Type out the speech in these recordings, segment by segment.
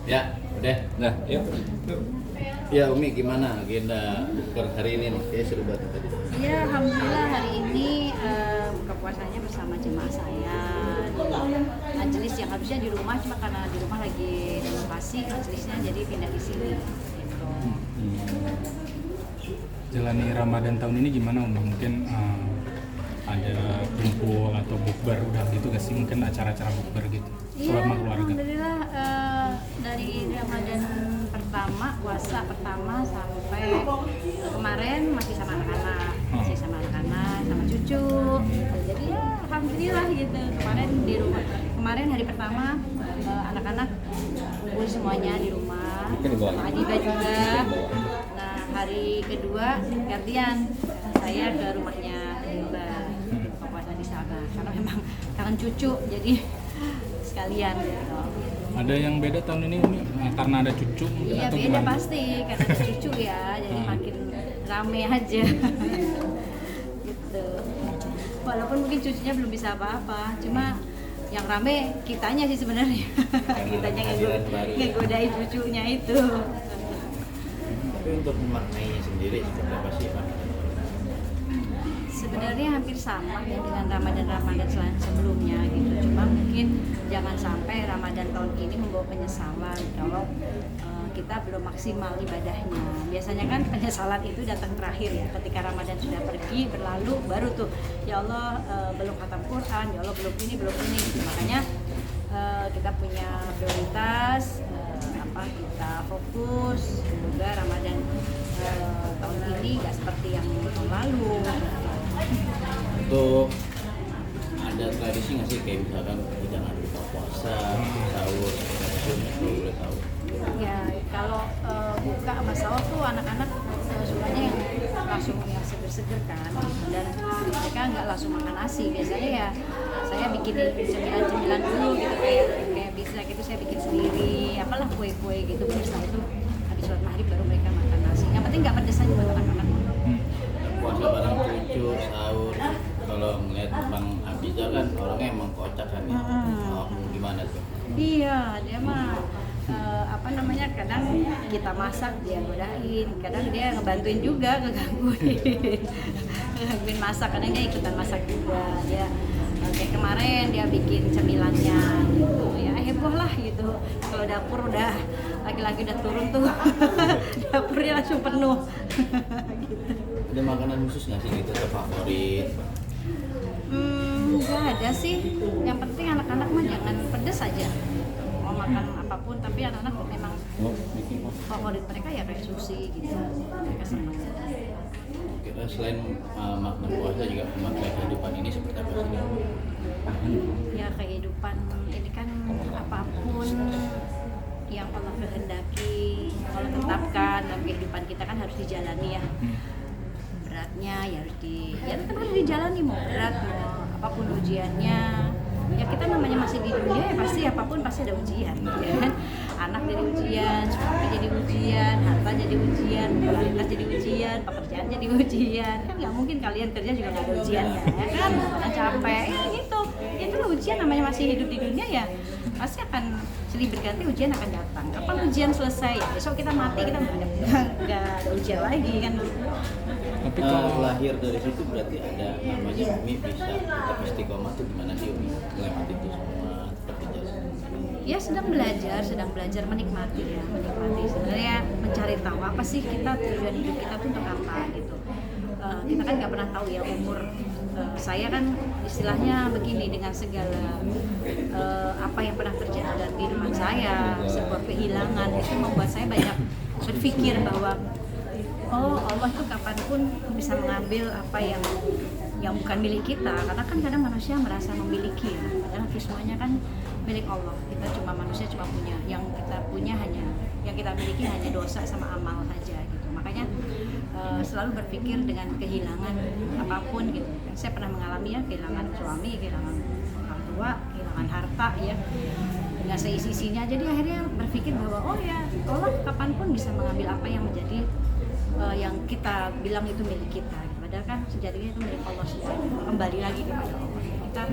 Ya, udah. Nah, yuk. Ya Umi, gimana agenda buka hari ini nih? Kayaknya seru banget tadi. Iya, alhamdulillah hari ini buka puasanya bersama jemaah saya. Majelis yang harusnya di rumah, cuma karena di rumah lagi renovasi majelisnya, jadi pindah di sini. Gitu. Jalani Ramadan tahun ini gimana Umi? Mungkin ada kumpul atau bukber udah gitu gak sih? Mungkin acara-acara bukber gitu Iya, sama keluarga. alhamdulillah dari Ramadan pertama, puasa pertama sampai kemarin masih sama anak-anak, sama cucu. Jadi ya alhamdulillah gitu. Kemarin di rumah, kemarin hari pertama anak-anak kumpul semuanya di rumah, sama Adiba juga. Nah hari kedua gantian saya ke rumahnya Adiba buka puasa di sana karena memang kangen cucu jadi sekalian gitu. Ada yang beda tahun ini Umi? Karena ada cucu Iya atau beda gimana? pasti karena ada cucu ya, jadi makin rame aja gitu. Walaupun mungkin cucunya belum bisa apa-apa, cuma yang rame kitanya sih sebenarnya. Kitanya ngegodain cucunya itu. Tapi untuk memaknainya sendiri seperti apa sih Pak? Sebenarnya hampir sama ya dengan Ramadan sebelumnya gitu. Cuma mungkin jangan sampai Ramadan tahun ini membawa penyesalan kalau kita belum maksimal ibadahnya. Biasanya kan penyesalan itu datang terakhir ya, ketika Ramadan sudah pergi berlalu baru tuh ya Allah belum khatam Quran, ya Allah belum ini gitu. Makanya kita punya prioritas kita fokus, semoga Ramadan tahun ini nggak seperti yang tahun lalu. Untuk ada tradisi nggak sih kayak misalkan jangan buka puasa, sahur, itu boleh tahu? Ya kalau buka sama sahur tuh anak-anak sukanya yang langsung yang seger-seger kan, dan mereka nggak langsung makan nasi. Biasanya ya saya bikin cemilan-cemilan dulu gitu, kayak bisa gitu saya bikin sendiri, apalah kue-kue gitu. Setelah itu habis sholat maghrib baru mereka makan nasi. Yang penting nggak pedes aja buat anak-anak. Puasa bareng cucu, sahur. Kalau ngeliat Bang Abiza kan orangnya emang kocak kan ya. Oh, gimana tuh? Iya, dia mah kadang kita masak dia godain, kadang dia ngebantuin juga, ngegangguin masak, kadang dia ikutan masak juga. Dia kayak kemarin dia bikin cemilannya gitu ya, heboh lah gitu. Kalau dapur udah laki-laki udah turun tuh dapurnya langsung penuh gitu. Ada makanan khusus nggak sih gitu favorit? Nggak ada sih, yang penting anak-anak mah jangan pedes aja, mau makan apapun, tapi anak-anak memang favorit mereka ya kayak sushi gitu, mereka senang. Kita selain makna puasa juga makna kehidupan ini seperti apa sih? Ya kehidupan ini kan apapun yang Allah kehendaki, Allah tetapkan dalam kehidupan kita kan harus dijalani ya. Beratnya ya tetap harus dijalani, mau berat mau apapun ujiannya. Ya kita namanya masih di dunia ya pasti apapun pasti ada ujian, ya kan? Anak jadi ujian, suami jadi ujian, harta jadi ujian, kualitas jadi ujian, pekerjaan jadi ujian. Kan nggak mungkin kalian kerja juga nggak ada ujiannya, ya kan? Karena capek, ya gitu. Itu ujian, namanya masih hidup di dunia ya pasti akan silih berganti, ujian akan datang. Kapan ujian selesai? Ya besok kita mati, kita nggak ada ujian lagi kan? Tapi kalau lahir dari situ berarti ada namanya Umi bisa tetap istiqomah tuh gimana sih Umi melewati itu semua seperti jalan? Ya sedang belajar menikmati ya, sebenarnya mencari tahu apa sih kita, tujuan hidup kita tuh untuk apa gitu. Kita kan nggak pernah tahu ya umur. Saya kan istilahnya begini, dengan segala apa yang pernah terjadi dalam kehidupan saya, sebuah kehilangan itu membuat saya banyak berpikir bahwa Allah tuh kapanpun bisa mengambil apa yang bukan milik kita, karena kan kadang manusia merasa memiliki ya, padahal semuanya kan milik Allah. Kita cuma manusia, cuma punya yang kita miliki hanya dosa sama amal saja gitu. Makanya selalu berpikir dengan kehilangan apapun gitu. Saya pernah mengalami ya, kehilangan suami, kehilangan orang tua, kehilangan harta ya, dengan seisi-isinya. Jadi akhirnya berpikir bahwa oh ya Allah kapanpun bisa mengambil apa yang menjadi yang kita bilang itu milik kita, padahal kan sejatinya itu milik Allah sendiri, kembali lagi kepada Allah. kita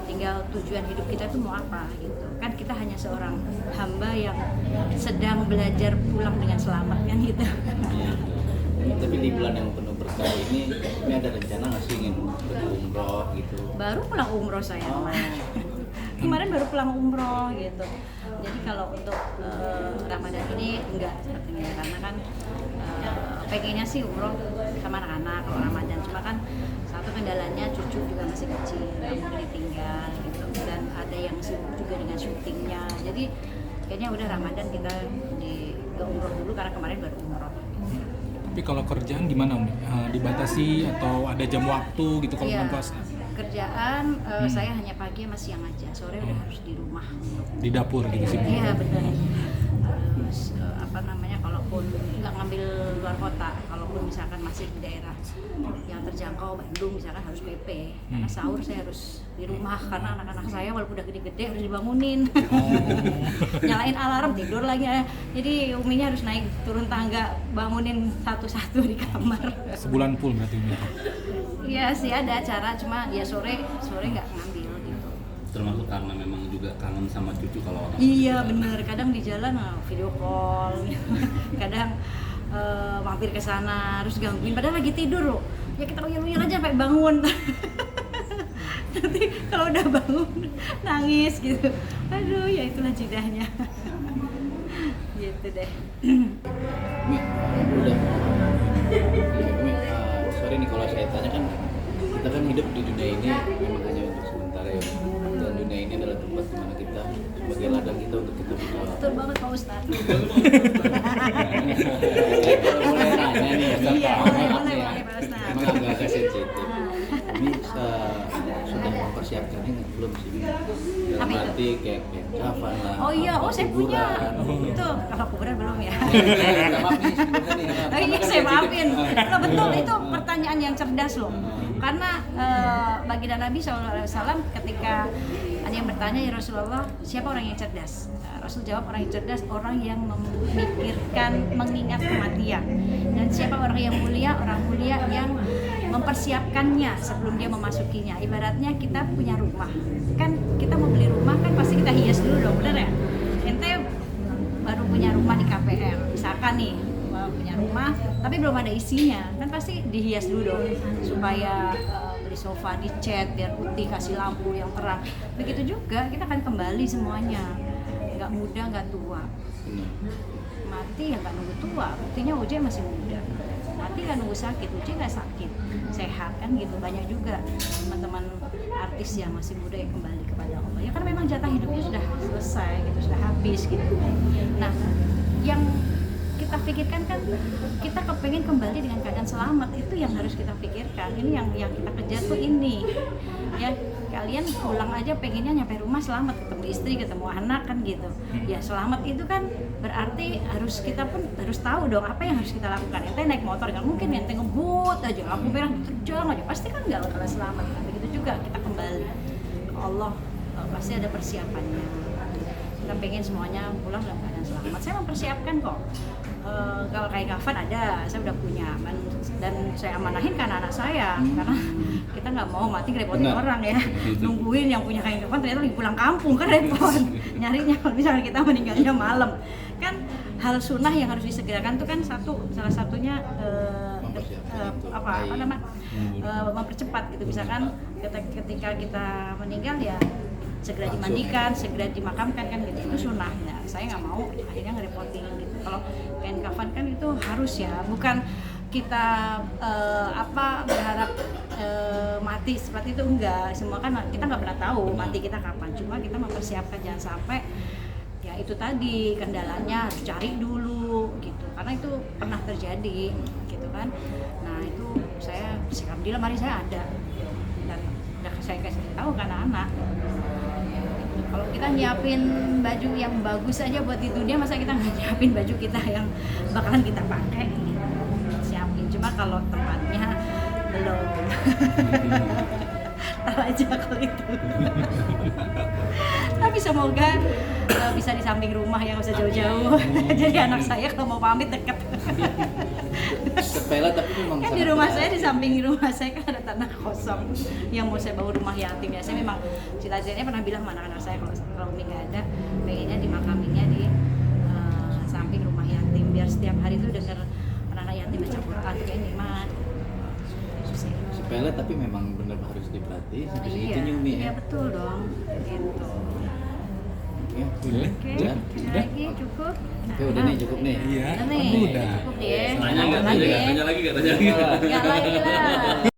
tinggal tujuan hidup kita itu mau apa gitu kan, kita hanya seorang hamba yang sedang belajar pulang dengan selamat kan gitu. Tapi di bulan yang penuh berkah ini ada rencana nggak sih ingin umroh gitu? Baru pulang umroh saya. Kemarin baru pulang umroh gitu. Jadi kalau untuk Ramadan ini enggak sepertinya, karena kan pengennya sih umroh sama anak-anak kalau Ramadan, cuma kan satu kendalanya cucu juga masih kecil, nggak mungkin ditinggal gitu, dan ada yang sibuk juga dengan syutingnya. Jadi kayaknya udah Ramadan kita ke umroh dulu karena kemarin baru umroh. Tapi kalau kerjaan gimana Umi? Dibatasi atau ada jam waktu gitu kalau bulan puasa? Kerjaan saya hanya pagi sama siang aja, sore udah harus di rumah. Di dapur gitu sih? Iya benar. Terus kalaupun nggak ngambil luar kota, kalaupun misalkan masih di daerah yang terjangkau Bandung misalkan harus PP, karena sahur saya harus di rumah karena anak-anak saya walaupun udah gede-gede harus dibangunin. Nyalain alarm tidur lagi ya. Jadi Uminya harus naik turun tangga bangunin satu-satu di kamar. Sebulan full berarti Umi? Iya sih ada acara, cuma ya sore nggak ngambil gitu. Termasuk karena memang juga kangen sama cucu kalau orang. Iya bener, kadang di jalan video call, kadang mampir ke sana harus gangguin padahal lagi tidur loh. Ya kita uyur-uyur aja sampai bangun. Nanti kalau udah bangun nangis gitu. Aduh ya itulah jidahnya. Gitu deh. Umi, udah. Umi, sorry nih kalau saya tanya kan, kita kan hidup di dunia ini memang hanya untuk sementara ya. Dan dunia ini adalah tempat di mana kita sebagai ladang kita untuk kita berdoa. Betul banget Pak Ustadz. Boleh nanya nih ya, Iya, boleh Pak Ustadz. Emang agak sensitif. Ini sudah mempersiapkannya nggak belum sih? Dalam arti kayak kafan lah. Oh iya, saya punya. kuburan. Itu kalau kuburan belum ya. Minta maaf nih sebenarnya. Oh iya saya maafin. Loh, betul itu pertanyaan yang cerdas loh. Karena baginda Nabi SAW ketika ada yang bertanya, ya Rasulullah, siapa orang yang cerdas? Rasul jawab, orang yang cerdas orang yang memikirkan, mengingat kematian. Dan siapa orang yang mulia? Orang mulia yang mempersiapkannya sebelum dia memasukinya. Ibaratnya kita punya rumah, kan kita mau beli rumah kan pasti kita hias dulu dong, bener ya? Ente baru punya rumah di KPR, misalkan nih punya rumah tapi belum ada isinya, kan pasti dihias dulu dong supaya beli sofa dicat biar putih, kasih lampu yang terang. Begitu juga kita akan kembali semuanya, nggak muda nggak tua. Mati ya nggak nunggu tua, buktinya Uje masih muda. Mati nggak nunggu sakit, Uje nggak sakit, sehat kan gitu. Banyak juga teman-teman artis yang masih muda yang kembali kepada Allah ya, karena memang jatah hidupnya sudah selesai gitu, sudah habis gitu. Nah yang kita pikirkan kan kita kepengen kembali dengan keadaan selamat, itu yang harus kita pikirkan. Ini yang kita kejar tuh ini ya, kalian pulang aja pengennya nyampe rumah selamat, ketemu istri, ketemu anak kan gitu ya. Selamat itu kan berarti kita pun harus tahu dong apa yang harus kita lakukan. Ente naik motor nggak mungkin ente ngebut aja lampu merah terjang aja, pasti kan nggak bakal selamat. Nah, begitu juga kita kembali ke Allah, pasti ada persiapannya. Kita pengen semuanya pulang dalam keadaan selamat. Saya mempersiapkan kok. Kalau kain kafan ada, saya udah punya dan saya amanahin ke anak saya, karena kita nggak mau mati ngerepotin orang ya. Nungguin yang punya kain kafan ternyata lagi pulang kampung kan repot nyarinya kalau misalnya kita meninggalnya malam kan. Hal sunnah yang harus disegerakan tuh kan salah satunya mempercepat gitu. Misalkan ketika kita meninggal ya segera dimandikan, segera dimakamkan kan gitu, itu sunnah. Nah, saya nggak mau akhirnya ngerepotin gitu. Kalau kain kafan kan itu harus ya, bukan kita berharap mati seperti itu, enggak. Semua kan kita nggak pernah tahu mati kita kapan, cuma kita mempersiapkan jangan sampai ya itu tadi kendalanya harus cari dulu gitu, karena itu pernah terjadi gitu kan. Nah itu saya sikap di lemari saya ada dan udah saya kasih tahu ke anak-anak. Kalau kita nyiapin baju yang bagus aja buat di dunia, masa kita nggak nyiapin baju kita yang bakalan kita pakai? Siapin, cuma kalau tempatnya belum. Ntar aja kalau itu. Tapi semoga bisa di samping rumah ya, nggak usah jauh-jauh. Jadi anak saya kalau mau pamit deket. Sepele tapi memang Kan sangat di rumah berarti. saya, di samping rumah saya kan ada tanah kosong yang mau saya bangun rumah yatim ya. Saya memang cita-citanya pernah bilang sama anak-anak saya kalau Umi nggak ada, pengennya dimakaminnya di samping rumah yatim biar setiap hari tuh denger anak-anak yatim baca Quran tuh kayak nikmat. Sepele tapi memang benar harus diperhatiin sampai Iya, segitunya Umi iya ya. betul dong. Gitu. Ya, Boleh? Oke, Udah? ada lagi cukup. Oke, udah nih, cukup nih. Iya, Udah nih, kamu udah. cukup ya. Tanya nggak? Tanya nggak? Tanya lagi nggak? Tanya lagi nggak? Nggak lagi lah.